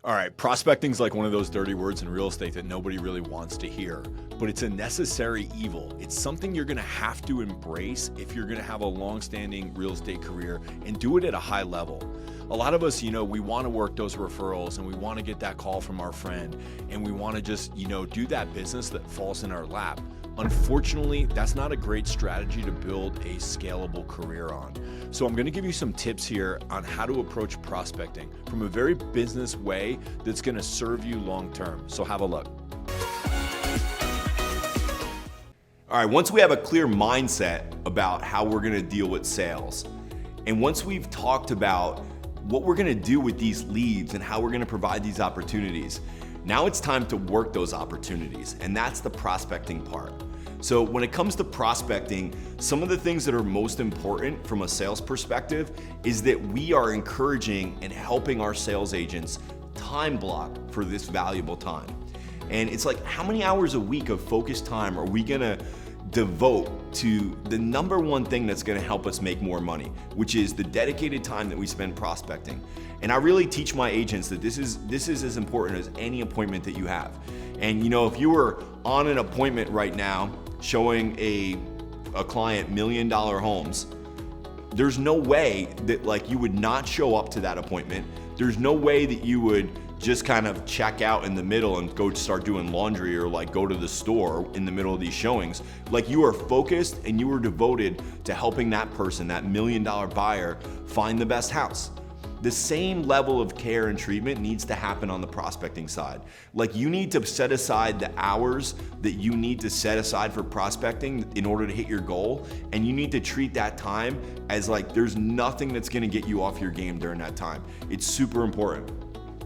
All right, prospecting's like one of those dirty words in real estate that nobody really wants to hear, but it's a necessary evil. It's something you're gonna have to embrace if you're gonna have a long-standing real estate career and do it at a high level. A lot of us, we wanna work those referrals and we wanna get that call from our friend and we wanna just, do that business that falls in our lap. Unfortunately, that's not a great strategy to build a scalable career on. So I'm gonna give you some tips here on how to approach prospecting from a very business way that's gonna serve you long-term. So have a look. All right, once we have a clear mindset about how we're gonna deal with sales, and once we've talked about what we're gonna do with these leads and how we're gonna provide these opportunities, now it's time to work those opportunities, and that's the prospecting part. So when it comes to prospecting, some of the things that are most important from a sales perspective is that we are encouraging and helping our sales agents time block for this valuable time. And it's like, how many hours a week of focused time are we gonna devote to the number one thing that's gonna help us make more money, which is the dedicated time that we spend prospecting. And I really teach my agents that this is as important as any appointment that you have. And if you were on an appointment right now showing a client $1 million homes, there's no way that you would not show up to that appointment. There's no way that you would just kind of check out in the middle and go start doing laundry or go to the store in the middle of these showings. You are focused and you are devoted to helping that person, that $1 million buyer, find the best house. The same level of care and treatment needs to happen on the prospecting side. You need to set aside the hours that you need to set aside for prospecting in order to hit your goal, and you need to treat that time as there's nothing that's gonna get you off your game during that time. It's super important.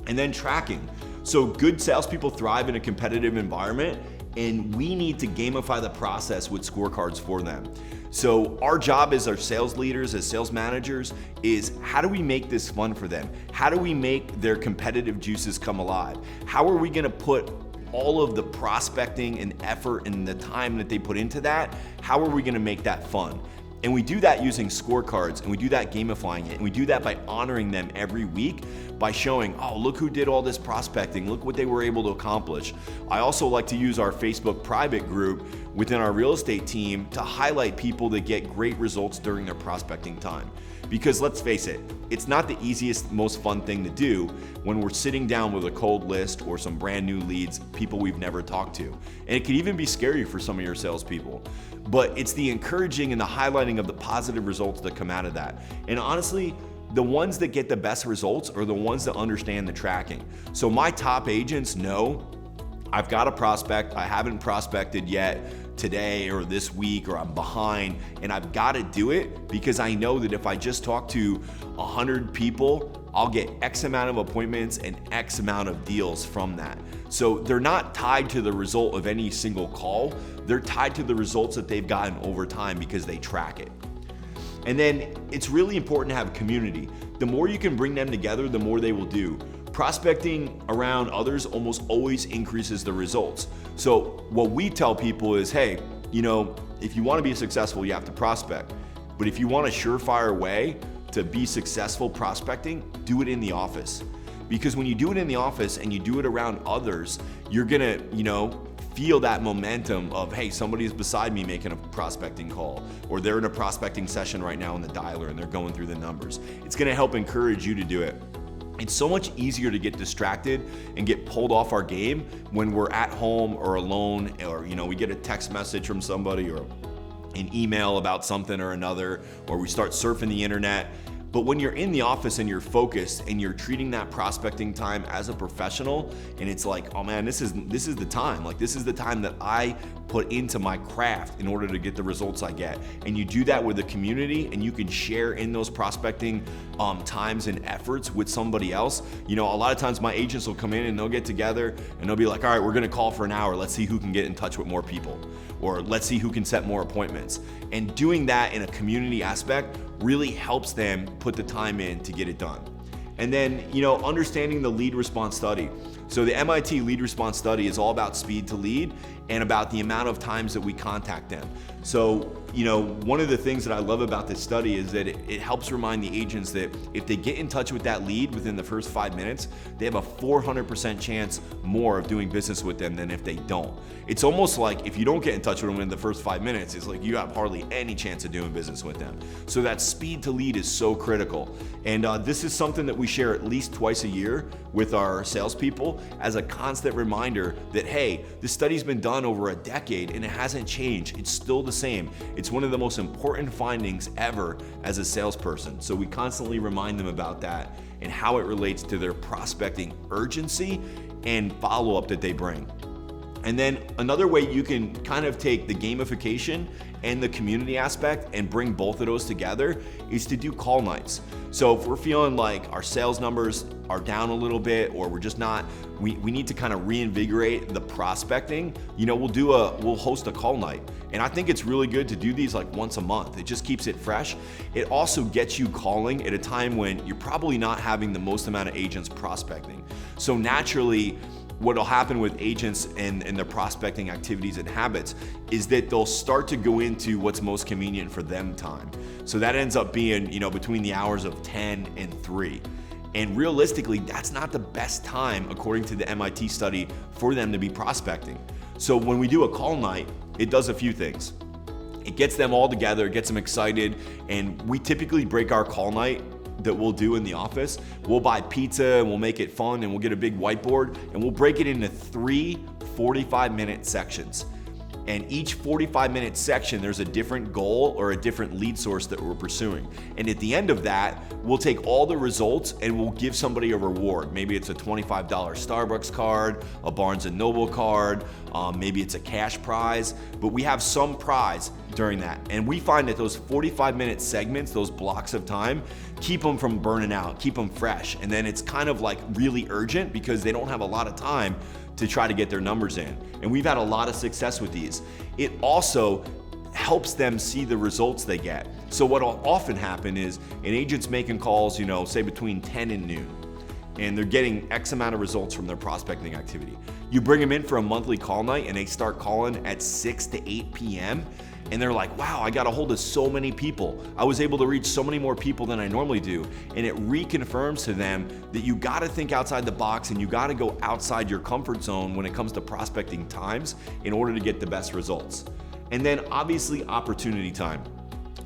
And then tracking. So good salespeople thrive in a competitive environment, and we need to gamify the process with scorecards for them. So our job as our sales leaders, as sales managers, is how do we make this fun for them? How do we make their competitive juices come alive? How are we gonna put all of the prospecting and effort and the time that they put into that, how are we gonna make that fun? And we do that using scorecards, and we do that gamifying it, and we do that by honoring them every week by showing, oh, look who did all this prospecting, look what they were able to accomplish. I also like to use our Facebook private group within our real estate team to highlight people that get great results during their prospecting time. Because let's face it, it's not the easiest, most fun thing to do when we're sitting down with a cold list or some brand new leads, people we've never talked to. And it could even be scary for some of your salespeople. But it's the encouraging and the highlighting of the positive results that come out of that. And honestly, the ones that get the best results are the ones that understand the tracking. So my top agents know I've got a prospect, I haven't prospected yet today or this week, or I'm behind, and I've got to do it because I know that if I just talk to 100 people, I'll get X amount of appointments and X amount of deals from that. So they're not tied to the result of any single call, they're tied to the results that they've gotten over time because they track it. And then it's really important to have community. The more you can bring them together, the more they will do. Prospecting around others almost always increases the results. So what we tell people is, hey, if you want to be successful, you have to prospect. But if you want a surefire way to be successful prospecting, do it in the office. Because when you do it in the office and you do it around others, you're gonna, feel that momentum of, hey, somebody's beside me making a prospecting call, or they're in a prospecting session right now in the dialer and they're going through the numbers. It's gonna help encourage you to do it. It's so much easier to get distracted and get pulled off our game when we're at home or alone, or we get a text message from somebody or an email about something or another, or we start surfing the internet. But when you're in the office and you're focused and you're treating that prospecting time as a professional, and it's like, oh man, this is the time. This is the time that I put into my craft in order to get the results I get. And you do that with the community, and you can share in those prospecting times and efforts with somebody else. A lot of times my agents will come in and they'll get together and they'll be like, all right, we're gonna call for an hour. Let's see who can get in touch with more people, or let's see who can set more appointments. And doing that in a community aspect really helps them put the time in to get it done. And then, understanding the lead response study. So the MIT lead response study is all about speed to lead and about the amount of times that we contact them. So, one of the things that I love about this study is that it helps remind the agents that if they get in touch with that lead within the first 5 minutes, they have a 400% chance more of doing business with them than if they don't. It's almost like if you don't get in touch with them in the first 5 minutes, it's like you have hardly any chance of doing business with them. So that speed to lead is so critical. And this is something that we share at least twice a year with our salespeople as a constant reminder that, hey, this study's been done over a decade and it hasn't changed. It's still the same. It's one of the most important findings ever as a salesperson. So we constantly remind them about that and how it relates to their prospecting urgency and follow-up that they bring. And then another way you can kind of take the gamification and the community aspect and bring both of those together is to do call nights. So if we're feeling like our sales numbers are down a little bit, or we're just not, we need to kind of reinvigorate the prospecting, we'll host a call night. And I think it's really good to do these like once a month. It just keeps it fresh. It also gets you calling at a time when you're probably not having the most amount of agents prospecting. So naturally, what'll happen with agents and their prospecting activities and habits is that they'll start to go into what's most convenient for them time. So that ends up being, between the hours of 10 and 3. And realistically, that's not the best time, according to the MIT study, for them to be prospecting. So when we do a call night, it does a few things. It gets them all together, it gets them excited, and we typically break our call night that we'll do in the office. We'll buy pizza and we'll make it fun, and we'll get a big whiteboard and we'll break it into 3 45-minute sections. And each 45-minute section, there's a different goal or a different lead source that we're pursuing. And at the end of that, we'll take all the results and we'll give somebody a reward. Maybe it's a $25 Starbucks card, a Barnes & Noble card, maybe it's a cash prize, but we have some prize during that. And we find that those 45-minute segments, those blocks of time, keep them from burning out, keep them fresh. And then it's kind of like really urgent because they don't have a lot of time to try to get their numbers in. And we've had a lot of success with these. It also helps them see the results they get. So what'll often happen is an agent's making calls, say between 10 and noon, and they're getting X amount of results from their prospecting activity. You bring them in for a monthly call night and they start calling at 6 to 8 p.m. and they're like, wow, I got a hold of so many people. I was able to reach so many more people than I normally do. And it reconfirms to them that you gotta think outside the box and you gotta go outside your comfort zone when it comes to prospecting times in order to get the best results. And then obviously opportunity time.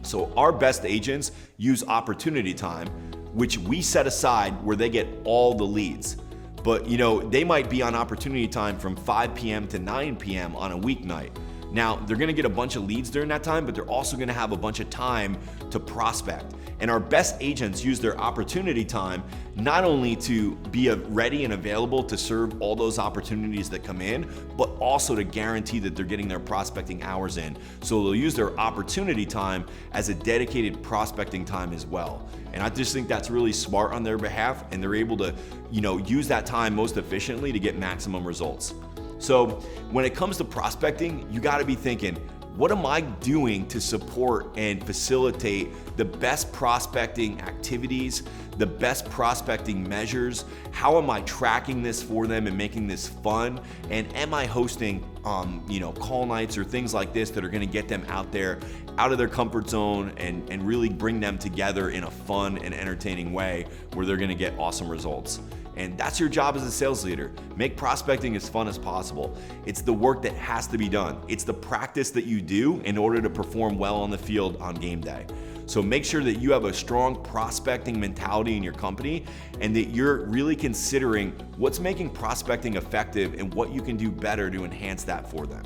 So our best agents use opportunity time, which we set aside where they get all the leads. But they might be on opportunity time from 5 p.m. to 9 p.m. on a weeknight. Now, they're gonna get a bunch of leads during that time, but they're also gonna have a bunch of time to prospect. And our best agents use their opportunity time not only to be ready and available to serve all those opportunities that come in, but also to guarantee that they're getting their prospecting hours in. So they'll use their opportunity time as a dedicated prospecting time as well. And I just think that's really smart on their behalf, and they're able to, use that time most efficiently to get maximum results. So when it comes to prospecting, you gotta be thinking, what am I doing to support and facilitate the best prospecting activities, the best prospecting measures? How am I tracking this for them and making this fun? And am I hosting, call nights or things like this that are gonna get them out there, out of their comfort zone and really bring them together in a fun and entertaining way where they're gonna get awesome results? And that's your job as a sales leader. Make prospecting as fun as possible. It's the work that has to be done. It's the practice that you do in order to perform well on the field on game day. So make sure that you have a strong prospecting mentality in your company and that you're really considering what's making prospecting effective and what you can do better to enhance that for them.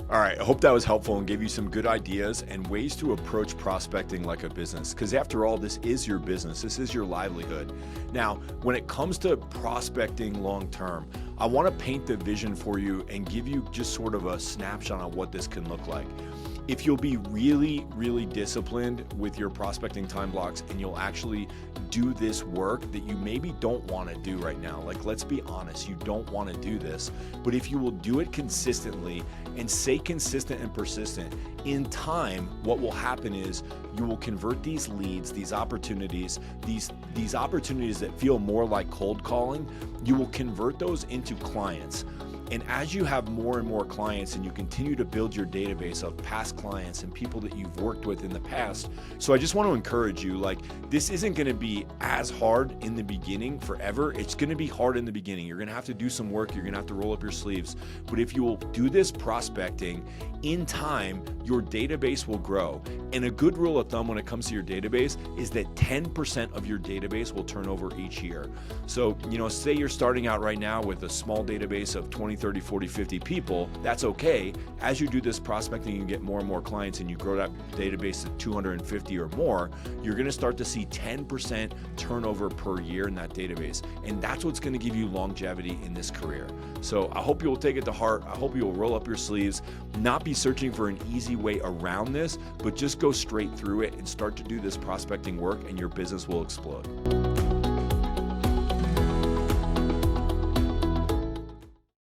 All right, I hope that was helpful and gave you some good ideas and ways to approach prospecting like a business. Because after all, this is your business. This is your livelihood. Now, when it comes to prospecting long term, I want to paint the vision for you and give you just sort of a snapshot on what this can look like. If you'll be really, really disciplined with your prospecting time blocks and you'll actually do this work that you maybe don't want to do right now. Like, let's be honest, you don't want to do this, but if you will do it consistently and stay consistent and persistent, in time, what will happen is you will convert these leads, these opportunities, these opportunities that feel more like cold calling, you will convert those into clients. And as you have more and more clients and you continue to build your database of past clients and people that you've worked with in the past, so I just want to encourage you, like, this isn't going to be as hard in the beginning forever. It's going to be hard in the beginning. You're going to have to do some work. You're going to have to roll up your sleeves. But if you will do this prospecting, in time, your database will grow. And a good rule of thumb when it comes to your database is that 10% of your database will turn over each year. So, say you're starting out right now with a small database of 20, 30, 40, 50 people, that's okay. As you do this prospecting, you get more and more clients and you grow that database to 250 or more, you're going to start to see 10% turnover per year in that database. And that's what's going to give you longevity in this career. So I hope you will take it to heart. I hope you will roll up your sleeves, not be searching for an easy way around this, but just go straight through it and start to do this prospecting work and your business will explode.